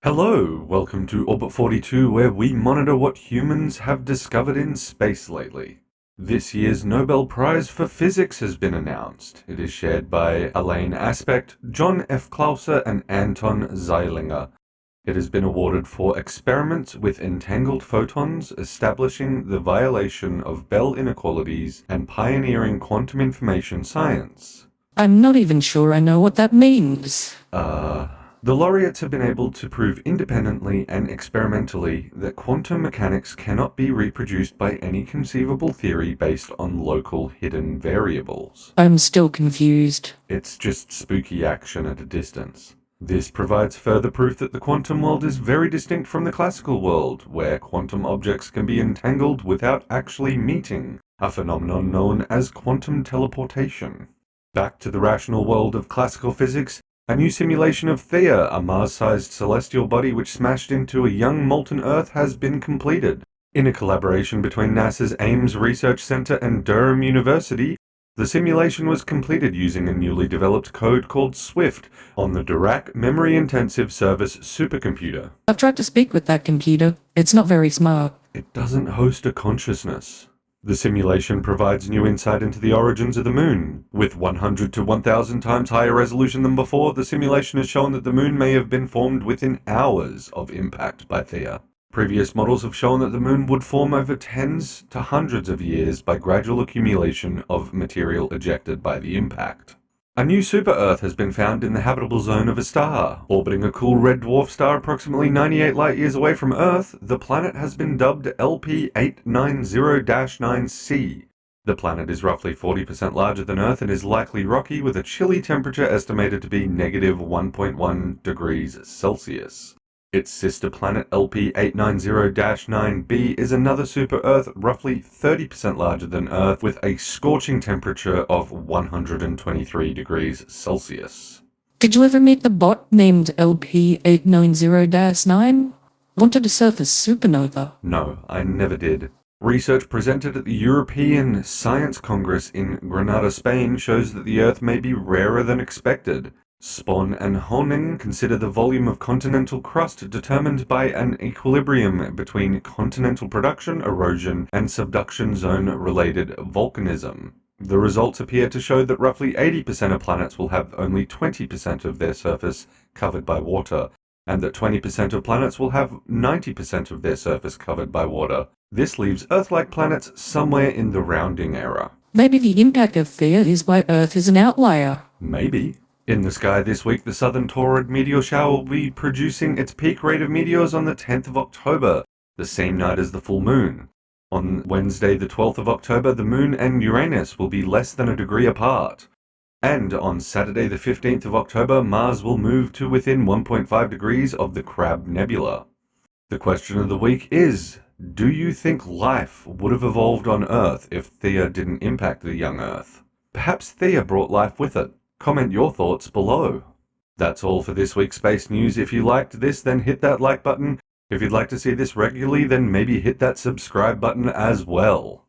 Hello, welcome to Orbit 42, where we monitor what humans have discovered in space lately. This year's Nobel Prize for Physics has been announced. It is shared by Elaine Aspect, John F. Clauser, and Anton Zeilinger. It has been awarded for experiments with entangled photons, establishing the violation of Bell inequalities, and pioneering quantum information science. I'm not even sure I know what that means. The laureates have been able to prove independently and experimentally that quantum mechanics cannot be reproduced by any conceivable theory based on local hidden variables. I'm still confused. It's just spooky action at a distance. This provides further proof that the quantum world is very distinct from the classical world, where quantum objects can be entangled without actually meeting, a phenomenon known as quantum teleportation. Back to the rational world of classical physics, a new simulation of Theia, a Mars-sized celestial body which smashed into a young molten Earth, has been completed. In a collaboration between NASA's Ames Research Center and Durham University, the simulation was completed using a newly developed code called Swift on the Dirac Memory-Intensive Service supercomputer. I've tried to speak with that computer. It's not very smart. It doesn't host a consciousness. The simulation provides new insight into the origins of the Moon. With 100 to 1,000 times higher resolution than before, the simulation has shown that the Moon may have been formed within hours of impact by Theia. Previous models have shown that the Moon would form over tens to hundreds of years by gradual accumulation of material ejected by the impact. A new super-Earth has been found in the habitable zone of a star. Orbiting a cool red dwarf star approximately 98 light-years away from Earth, the planet has been dubbed LP890-9c. The planet is roughly 40% larger than Earth and is likely rocky, with a chilly temperature estimated to be negative 1.1 degrees Celsius. Its sister planet LP890-9b is another super-Earth roughly 30% larger than Earth, with a scorching temperature of 123 degrees Celsius. Did you ever meet the bot named LP890-9? Wanted to surface supernova. No, I never did. Research presented at the European Science Congress in Granada, Spain shows that the Earth may be rarer than expected. Spon and Honing consider the volume of continental crust determined by an equilibrium between continental production, erosion, and subduction zone-related volcanism. The results appear to show that roughly 80% of planets will have only 20% of their surface covered by water, and that 20% of planets will have 90% of their surface covered by water. This leaves Earth-like planets somewhere in the rounding error. Maybe the impact of Theia is why Earth is an outlier. Maybe. In the sky this week, the southern Taurid meteor shower will be producing its peak rate of meteors on the 10th of October, the same night as the full moon. On Wednesday, the 12th of October, the moon and Uranus will be less than a degree apart. And on Saturday, the 15th of October, Mars will move to within 1.5 degrees of the Crab Nebula. The question of the week is, do you think life would have evolved on Earth if Theia didn't impact the young Earth? Perhaps Theia brought life with it. Comment your thoughts below. That's all for this week's Space News. If you liked this, then hit that like button. If you'd like to see this regularly, then maybe hit that subscribe button as well.